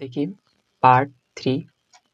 देखिए part 3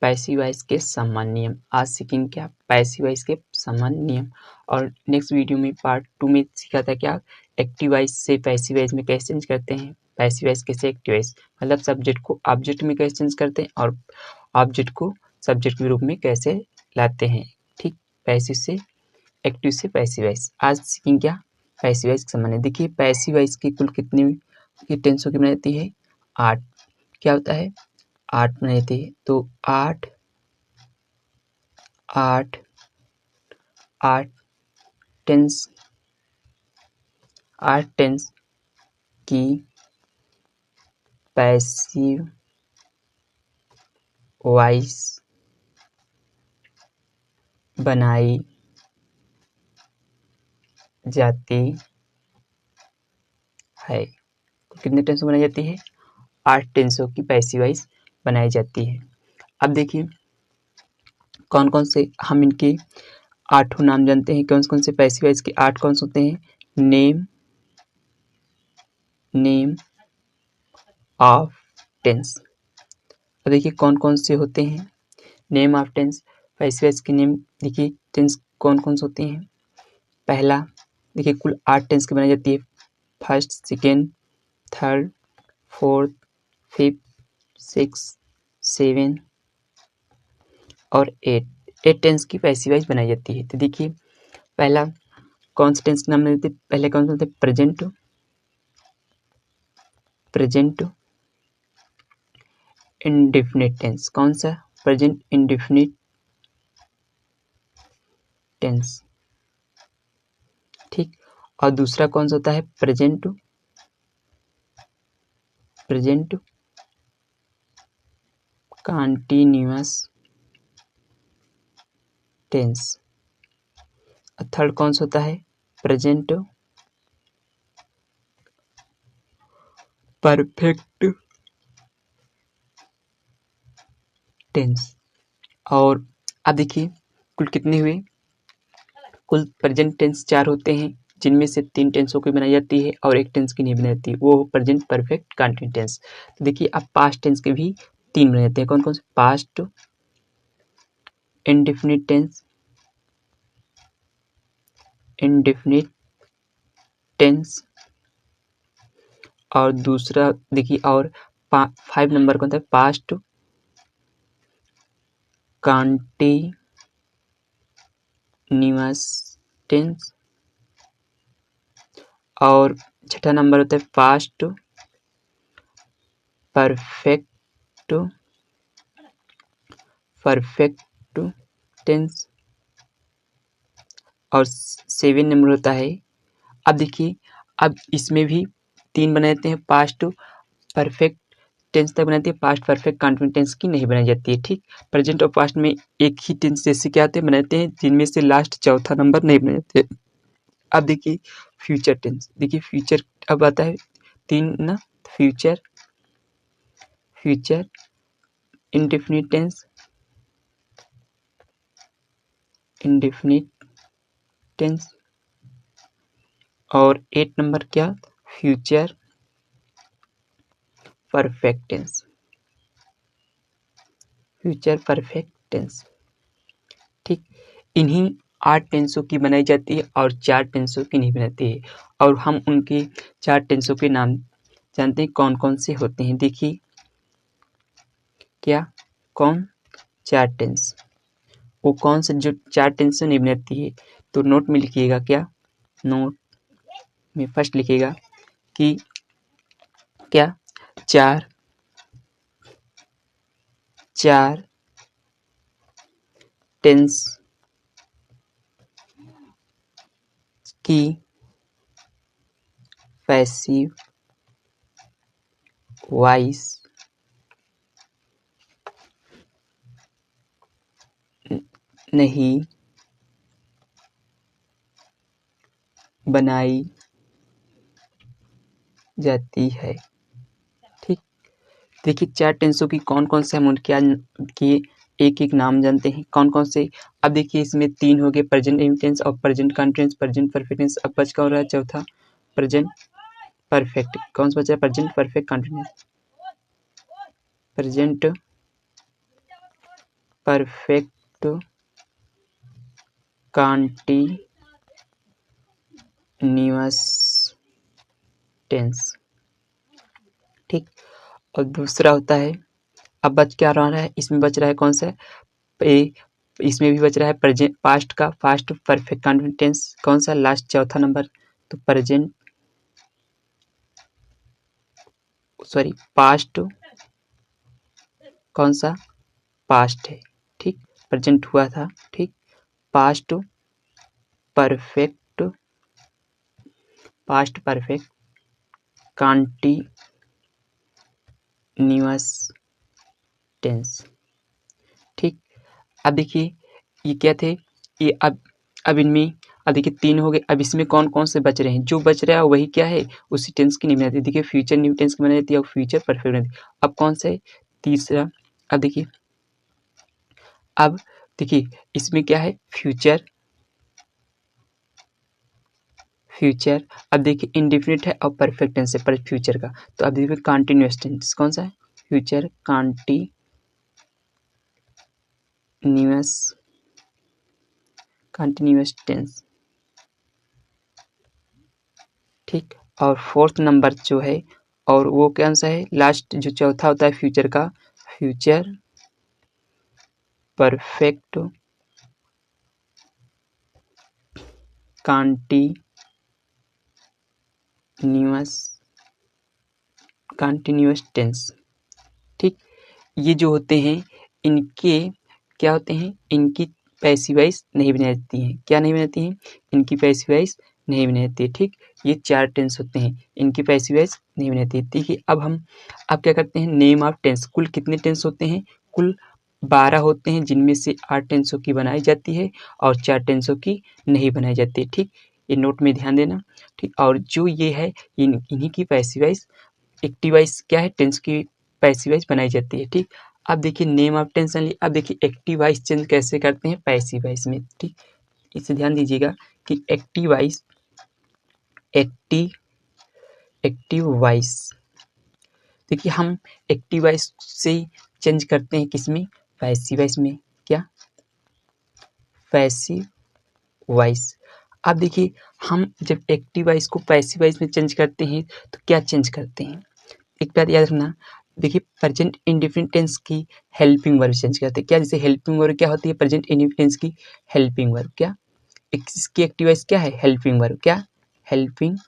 passive voice के सामान्य नियम। आज सीखेंगे क्या पैसिव वॉइस के सामान्य नियम। और नेक्स्ट वीडियो में पार्ट 2 में सीखा था क्या एक्टिव वॉइस से पैसिव वॉइस में कैसे चेंज करते हैं, पैसिव वॉइस कैसे एक्टिव वॉइस मतलब सब्जेक्ट को ऑब्जेक्ट में कैसे चेंज करते हैं और ऑब्जेक्ट को सब्जेक्ट के रूप में कैसे लाते हैं। ठीक, पैसिव से एक्टिव से पैसिव वॉइस। आज सीखेंगे क्या पैसिव वॉइस के सामान्य। देखिए पैसिव वॉइस की कुल कितनी टेंसों की बनाई जाती है 8। क्या होता है 8 बनाई जाती है। तो 8 टेंस 8 टेंस की पैसिव वॉइस बनाई जाती है। कितने टेंसों बनाई जाती है 8 टेंसों की पैसिव वॉइस बनाई जाती है। अब देखिए कौन कौन से हम इनके 8 नाम जानते हैं। कौन कौन से पैसिव वॉइस के 8 कौन से होते हैं। Name of tense. अब देखिए कौन कौन से होते हैं name of tense. Passive voice के नेम देखिए टेंस कौन कौन से होते हैं। पहला देखिए कुल 8 टेंस की बनाई जाती है। First, second, third, fourth, fifth, six, 7 और 8 टेंस की पैसिव वॉइस बनाई जाती है। तो देखिए पहला कौन से टेंस के नाम लेते हैं। पहले कौन से होते हैं प्रेजेंट इंडेफिनिट टेंस। कौन सा प्रेजेंट इंडेफिनिट टेंस। ठीक, और दूसरा कौन सा होता है प्रेजेंट कंटीन्यूअस टेंस। थर्ड कौन सा होता है प्रेजेंट परफेक्ट टेंस। और अब देखिए कुल कितने हुए। कुल प्रेजेंट टेंस 4 होते हैं, जिनमें से 3 टेंसों की बनाई जाती है और 1 टेंस की नहीं बनाई जाती है, वो प्रेजेंट परफेक्ट कंटिन्यूअस टेंस। तो देखिए अब पास्ट टेंस के भी 3 बनाए जाते हैं। कौन कौन से पास्ट इंडेफिनिट टेंस और दूसरा देखिए और 5 नंबर कौन था पास्ट कंटीन्यूअस टेंस और छठा नंबर होता है पास्ट परफेक्ट टेंस और 7 नंबर होता है। अब देखिए अब इसमें भी 3 बनाए जाते हैं। पास्ट परफेक्ट टेंस तक बनाती है, पास्ट परफेक्ट कंटिन्यूअस टेंस की नहीं बनाई जाती है। ठीक, प्रेजेंट और पास्ट में एक ही टेंस जैसे क्या आते हैं बनाते हैं, जिनमें से लास्ट चौथा नंबर नहीं बनाए जाते। अब देखिए फ्यूचर टेंस। देखिए फ्यूचर अब आता है 3 ना, फ्यूचर इंडेफिनिट टेंस और 8 नंबर क्या फ्यूचर परफेक्ट टेंस। ठीक, इन्हीं 8 टेंसों की बनाई जाती है और 4 टेंसों की नहीं बनाती है। और हम उनके 4 टेंसों के नाम जानते हैं कौन कौन से होते हैं। देखिए क्या कौन 4 टेंस, वो कौन से जो 4 टेंस नहीं बनाती है। तो नोट में लिखिएगा, क्या नोट में फर्स्ट लिखिएगा कि क्या 4 टेंस की पैसिव वॉइस नहीं बनाई जाती है। ठीक, देखिए 4 टेंसों की कौन कौन से हम उनके एक एक नाम जानते हैं कौन कौन से। अब देखिए इसमें 3 हो गए प्रेजेंट टेंस और present continuous present perfect tense. अब बच कौन रहा है चौथा प्रेजेंट परफेक्ट। कौन सा बचा है present perfect continuous present perfect continuous tense. ठीक, और दूसरा होता है, अब बच क्या रहा है, इसमें बच रहा है कौन सा, इसमें भी बच रहा है प्रेजेंट पास्ट का, पास्ट परफेक्ट कंटीन्यूअस टेंस कौन सा, लास्ट चौथा नंबर, तो प्रेजेंट पास्ट कौन सा, पास्ट है। ठीक, प्रेजेंट हुआ था। ठीक, पास्ट परफेक्ट कंटीन्यूअस टेंस। ठीक, अब देखिए ये क्या थे, ये अब इनमें अब देखिए 3 हो गए। अब इसमें कौन कौन से बच रहे हैं, जो बच रहा है वही क्या है, उसी टेंस की नहीं बनाती। देखिए फ्यूचर न्यू टेंस की बनाई जाती है और फ्यूचर परफेक्ट बनाती है। अब कौन सा है, तीसरा। अब देखिए इसमें क्या है, फ्यूचर। अब देखिए इंडेफिनिट है और परफेक्ट टेंस है पर फ्यूचर का, तो अब देखिए कंटीन्यूअस टेंस कौन सा है, फ्यूचर कंटीन्यूअस टेंस। ठीक, और फोर्थ नंबर जो है, और वो कौन सा है, लास्ट जो चौथा होता है फ्यूचर का, फ्यूचर परफेक्ट कंटीन्यूअस टेंस। ठीक, ये जो होते हैं इनके क्या होते हैं, इनकी पैसिव वॉइस नहीं बनाई जाती हैं। क्या नहीं बनाती हैं, इनकी पैसिव वॉइस नहीं बनाई जाती है। ठीक, ये 4 टेंस होते हैं, इनकी पैसिव वॉइस नहीं बनाती है। ठीक है, अब क्या करते हैं, नेम ऑफ टेंस। कुल कितने टेंस होते हैं, कुल 12 होते हैं, जिनमें से 8 टेंसों की बनाई जाती है और 4 टेंसों की नहीं बनाई जाती है। ठीक, ये नोट में ध्यान देना। ठीक, और जो ये है इन्हीं की पैसिव वॉइस, एक्टिव वॉइस क्या है, टेंस की पैसिव वॉइस बनाई जाती है। ठीक, अब देखिए नेम ऑफ टेंस। अब देखिए एक्टिव वॉइस चेंज कैसे करते हैं पैसिव वॉइस में। ठीक, इसे ध्यान दीजिएगा कि एक्टिव वॉइस देखिए हम एक्टिव वॉइस से चेंज करते हैं किसमें, पैसिव वॉइस में। क्या, पैसिव वॉइस। अब देखिए हम जब एक्टिव वॉइस को पैसिव वॉइस में चेंज करते हैं तो क्या चेंज करते हैं, एक बात याद रखना। देखिए प्रेजेंट इंडेफिनिट टेंस की हेल्पिंग वर्ब चेंज करते हैं। क्या, जैसे हेल्पिंग वर्ब क्या होती है, प्रेजेंट इंडेफिनिट टेंस की हेल्पिंग वर्ब। क्या, इसकी एक्टिव वॉइस क्या है, हेल्पिंग वर्ब। क्या, हेल्पिंग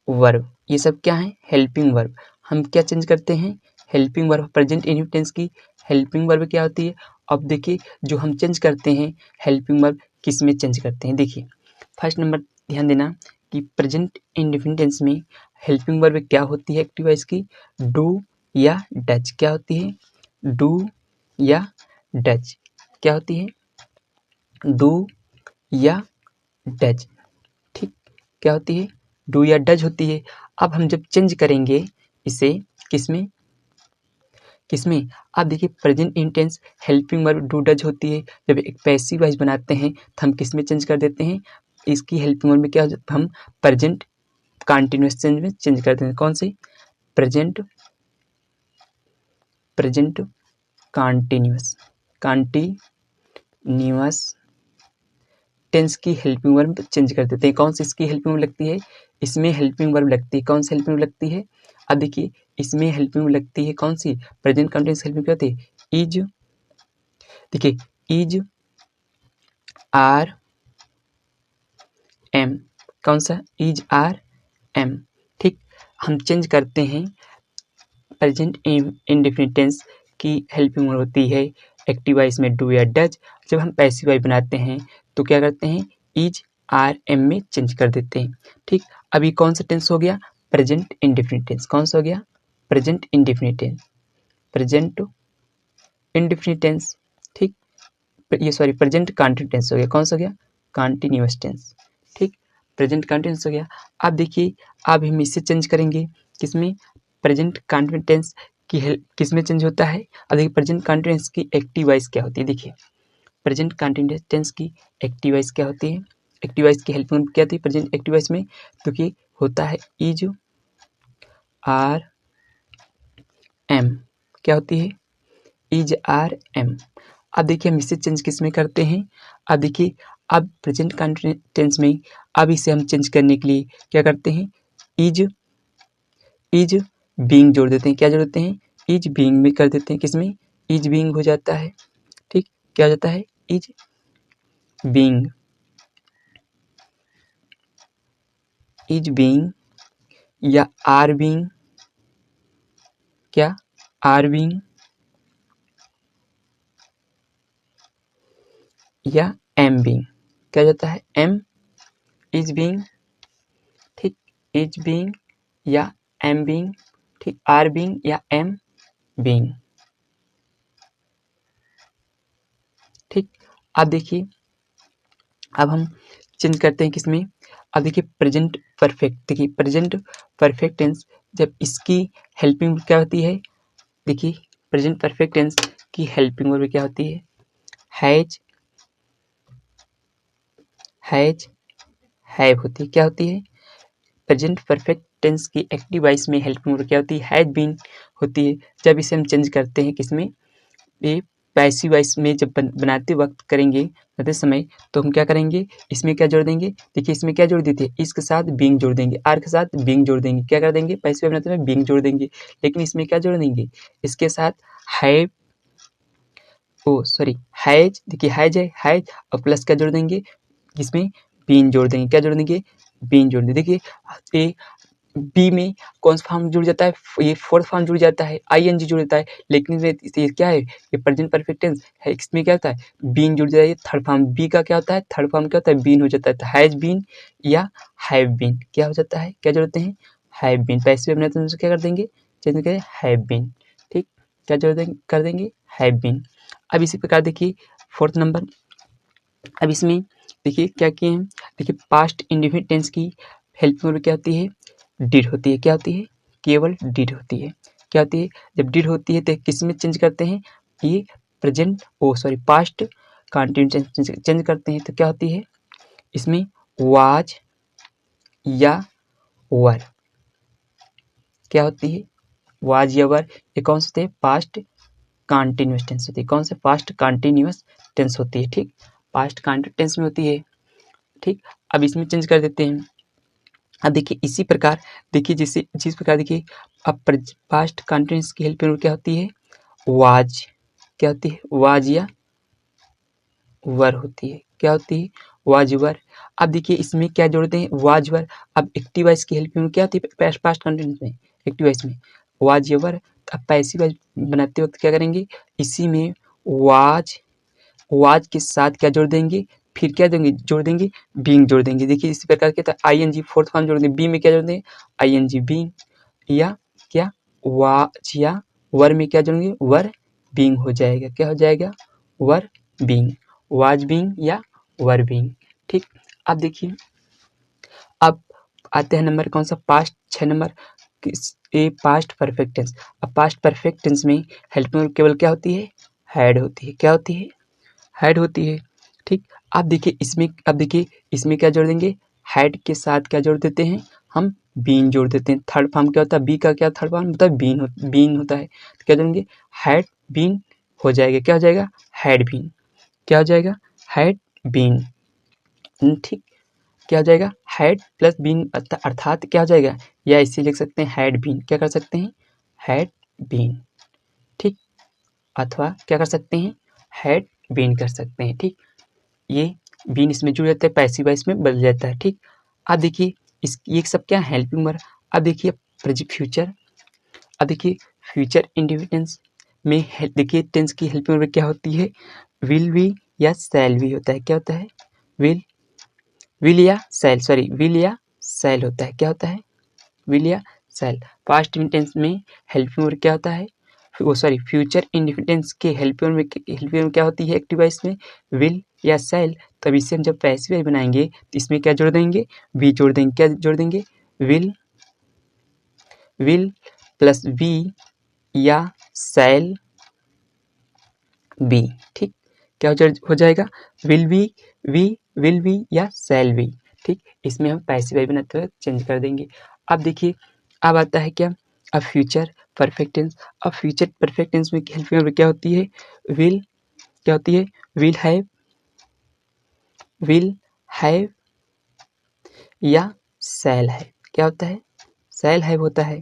वर्ब। ये सब क्या है, हेल्पिंग वर्ब। हम क्या चेंज करते हैं, helping verb. Present indefinite tense की हेल्पिंग वर्ब क्या होती है। अब देखिए जो हम चेंज करते हैं हेल्पिंग वर्ब किस में चेंज करते हैं। देखिए फर्स्ट नंबर ध्यान देना कि प्रेजेंट इंडेफिनिट टेंस में हेल्पिंग वर्ब क्या होती है, एक्टिव वॉइस की, डू या डज। क्या होती है, डू या डज। क्या होती है, डू या डज। ठीक, क्या होती है, डू या डज होती है। अब हम जब चेंज करेंगे इसे किसमें, अब देखिए present intense helping verb do does होती है। जब एक पैसिव वॉइस बनाते हैं तो हम किसमें चेंज कर देते हैं, इसकी हेल्पिंग वर्ब में क्या, हम प्रेजेंट कंटीन्यूअस चेंज में चेंज कर देते हैं। कौन से, प्रेजेंट कंटीन्यूअस टेंस की हेल्पिंग वर्ब चेंज कर देते हैं। कौन सी इसकी हेल्पिंग वर्ब लगती है, इसमें हेल्पिंग वर्ब लगती है। कौन सी हेल्पिंग वर्ब लगती है, अब देखिए इसमें हेल्पिंग वर्ब लगती है कौन सी, प्रेजेंट कंटीन्यूअस हेल्पिंग क्या होती है, इज। देखिए इज, आर, एम। कौन सा, इज, आर, एम। ठीक, हम चेंज करते हैं प्रेजेंट इंडेफिनिट टेंस की हेल्पिंग वर्ब होती है एक्टिव वॉइस में डू या डज। जब हम पैसिव वॉइस बनाते हैं तो क्या करते हैं, इज, आर, एम में चेंज कर देते हैं। ठीक, अभी कौन सा टेंस हो गया, प्रेजेंट इंडेफिनिट टेंस। कौन सा हो गया, प्रेजेंट इंडेफिनिट टेंस। ठीक, ये सॉरी प्रेजेंट कंटीन्यूअस टेंस हो गया। कौन सा हो गया, कंटीन्यूअस टेंस। ठीक, प्रेजेंट कंटीन्यूअस हो गया। अब देखिए अब हम इससे चेंज करेंगे किसमें, प्रेजेंट कंटीन्यूअस टेंस की किसमें चेंज होता है। अब देखिए प्रेजेंट कंटीन्यूअस की एक्टिव वॉइस क्या होती है। देखिए प्रेजेंट कंटीन्यूअस टेंस की एक्टिव वॉइस क्या होती है, एक्टिव वॉइस की हेल्पिंग क्या होती है प्रेजेंट एक्टिव वॉइस में, क्योंकि होता है इज, आर, एम क्या होती है, इज आर एम। अब देखिए हम इसे चेंज किस में करते हैं, अब देखिए अब प्रेजेंट टेंस में अब इसे हम चेंज करने के लिए क्या करते हैं, इज बीइंग जोड़ देते हैं, क्या जोड़ देते हैं, इज बीइंग में कर देते हैं, किसमें, इज बीइंग हो जाता है, ठीक, क्या हो जाता है, इज बीइंग, इज बीइंग या आर बीइंग, क्या, आर बीइंग या एम बीइंग, क्या हो जाता है, एम, इज बीइंग, ठीक, इज बीइंग या एम बीइंग, ठीक, आर बीइंग या एम बीइंग, ठीक। अब देखिए अब हम चेंज करते हैं किसमें, अब देखिए प्रेजेंट परफेक्ट, देखिए प्रेजेंट परफेक्ट टेंस जब इसकी हेल्पिंग क्या होती है, देखिए प्रेजेंट परफेक्ट टेंस की हेल्पिंग वर्ब क्या होती है, हैज, हैज, हैव होती है, क्या होती है, प्रेजेंट परफेक्ट टेंस की एक्टिव वॉइस में हेल्पिंग वर्ब क्या होती है, हैज बीन होती है। जब इसे हम चेंज करते हैं किसमें, ये पैसिव वॉइस में जब बनाते वक्त करेंगे, बनाते समय, तो हम क्या करेंगे, इसमें क्या जोड़ देंगे, देखिए इसमें क्या जोड़ देते हैं, इसके साथ बीइंग जोड़ देंगे, आर के साथ बीइंग जोड़ देंगे, क्या कर देंगे, पैसिव बनाते समय बीइंग जोड़ देंगे, लेकिन इसमें क्या जोड़ देंगे, इसके साथ हैव, ओ सॉरी हैज, देखिए हैज है, हैज और प्लस क्या जोड़ देंगे, इसमें बीन जोड़ देंगे, क्या जोड़ देंगे, बीन जोड़ देंगे। देखिए ए बी में कौन सा फॉर्म जुड़ जाता है, ये फोर्थ फॉर्म जुड़ जाता है, आईएनजी जुड़ जाता है, लेकिन ये क्या है, ये प्रेजेंट परफेक्ट टेंस है, इसमें क्या होता है, बीन जुड़ जाता है, थर्ड फॉर्म बी का क्या होता है, थर्ड फॉर्म क्या होता है, बीन हो जाता है, तो हैज बीन या हैव बीन क्या हो जाता है, क्या जोड़ते हैं, हैव बीन, पैसिव बनाते हैं तो क्या कर देंगे, चेंज करके हैव बीन, ठीक, क्या जोड़ देंगे, कर देंगे हैव बीन। अब इसी प्रकार देखिए फोर्थ नंबर, अब इसमें देखिए क्या किए हैं, देखिए पास्ट इंडेफिनिट टेंस की हेल्प में क्या होती है, डिड होती है, क्या होती है, केवल डिड होती है, क्या होती है, जब डिड होती है तो किस में चेंज करते हैं, ये प्रेजेंट ओ सॉरी पास्ट कंटिन्यूस चेंज करते हैं, तो क्या होती है, इसमें वाज या वर, क्या होती है, वाज या वर, ये कौन से होते हैं, पास्ट कंटिन्यूस टेंस होती है, कौन से, पास्ट कंटिन्यूस टेंस होती है, ठीक, पास्ट कंटिन्यूस टेंस में होती है, ठीक। अब इसमें चेंज कर देते हैं, अब देखिए इसी प्रकार देखिए जिस प्रकार देखिए अब पास्ट कंटिन्यूस की हेल्प क्या होती है, वाज, क्या होती है, वाज या वर होती है, क्या होती है, वाज वर। अब देखिए इसमें क्या जोड़ते हैं, वाज वर, अब एक्टिव वॉइस की हेल्प में क्या होती है, पास्ट कंटिन्यूस में, एक्टिव वॉइस में वाज या वर। अब पैसिव वॉइस बनाते वक्त क्या करेंगे, इसी में वाज के साथ क्या जोड़ देंगे, फिर क्या देंगे, जोड़ देंगे बीइंग जोड़ देंगे, देखिए इसी प्रकार के आईएनजी फोर्थ फॉर्म जोड़ देंगे, बी में क्या जोड़ देंगे, आईएनजी बीइंग या क्या, वाज या वर में क्या जोड़ेंगे, वर बीइंग हो जाएगा, क्या हो जाएगा, वर बीइंग, वाज बीइंग या वर बीइंग, ठीक। अब देखिए अब आते हैं नंबर कौन सा, past, 6 number, a past perfect tense. अब पास्ट परफेक्ट टेंस में हेल्पिंग केवल क्या होती है, हैड होती है, क्या होती है, हैड होती है, ठीक। अब देखिए इसमें क्या जोड़ देंगे, हैड के साथ क्या जोड़ देते हैं, हम बीन जोड़ देते हैं, थर्ड फॉर्म क्या होता है, बी का क्या थर्ड फॉर्म होता है, बीन होता है, तो क्या जोड़ेंगे, हैड बीन हो जाएगा, क्या हो जाएगा, हैड बीन, क्या हो जाएगा, हैड बीन, ठीक, क्या हो जाएगा, हैड प्लस बीन अर्थात क्या हो जाएगा, या इसे लिख सकते हैं हैड बीन, क्या कर सकते हैं, हैड बीन, ठीक, अथवा क्या कर सकते हैं, हैड बीन कर सकते हैं, ठीक, ये बीन इसमें जुड़ जाता है, पैसिव वॉइस में बदल जाता है, ठीक। अब देखिए ये सब क्या हेल्पिंग वर्ब। अब देखिए फ्यूचर, अब देखिए फ्यूचर इंडिपेंडेंस में देखिए टेंस की हेल्पिंग वर्ब क्या होती है, विल बी या शैल बी होता है, क्या होता है, विल या शैल, सॉरी विल या शैल होता है, क्या होता है, विल या शैल। पास्ट टेंस में हेल्पिंग वर्ब क्या होता है, वो सॉरी फ्यूचर इंडिपेंडेंस के हेल्पिंग में क्या होती है, एक्टिव वॉइस में विल या शैल। तब इसे हम जब पैसिव वॉइस बनाएंगे तो इसमें क्या जोड़ देंगे, बी जोड़ देंगे, क्या जोड़ देंगे, विल प्लस बी या शैल बी, ठीक, क्या हो जाएगा, विल बी या शैल बी, ठीक। इसमें हम पैसिव वॉइस बनाते हुए चेंज कर देंगे। अब देखिए अब आता है क्या, अब फ्यूचर परफेक्ट टेंस। अब फ्यूचर परफेक्ट टेंस में हेल्पिंग वर्ब क्या होती है? विल, क्या होती है? विल हैव या शैल हैव। क्या होता है? शैल हैव होता है।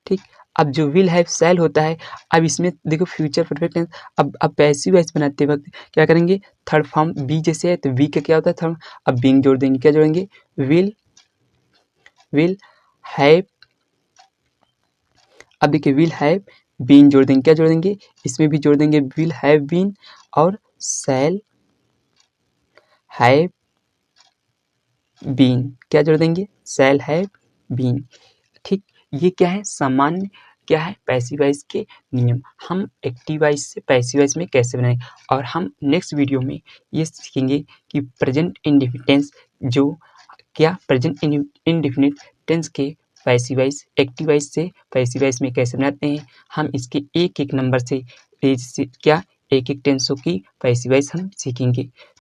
ठीक, अब जो विल हैव शैल होता है, अब इसमें देखो फ्यूचर परफेक्ट टेंस। अब पैसिव वॉइस बनाते वक्त क्या करेंगे? थर्ड फॉर्म बी जैसे है तो बी का क्या होता है थर्ड, अब बीइंग जोड़ देंगे, क्या जोड़ेंगे? Will have. अब देखिए विल हैव बीन जोड़ देंगे, क्या जोड़ देंगे? इसमें भी जोड़ देंगे विल हैव बीन और शैल हैव बीन, क्या जोड़ देंगे? Shall have been. ठीक, ये क्या है? सामान्य क्या है? पैसिव वॉइस के नियम। हम एक्टिव वॉइस से पैसिव वॉइस में कैसे बनाएं, और हम नेक्स्ट वीडियो में ये सीखेंगे कि प्रेजेंट इंडेफिनिट टेंस जो क्या प्रेजेंट इंडेफिनिट टेंस के पैसिव वॉइस एक्टिव वॉइस से पैसिव वॉइस में कैसे बनाते हैं। हम इसके एक एक नंबर से क्या एक एक टेंसों की पैसिव वॉइस हम सीखेंगे।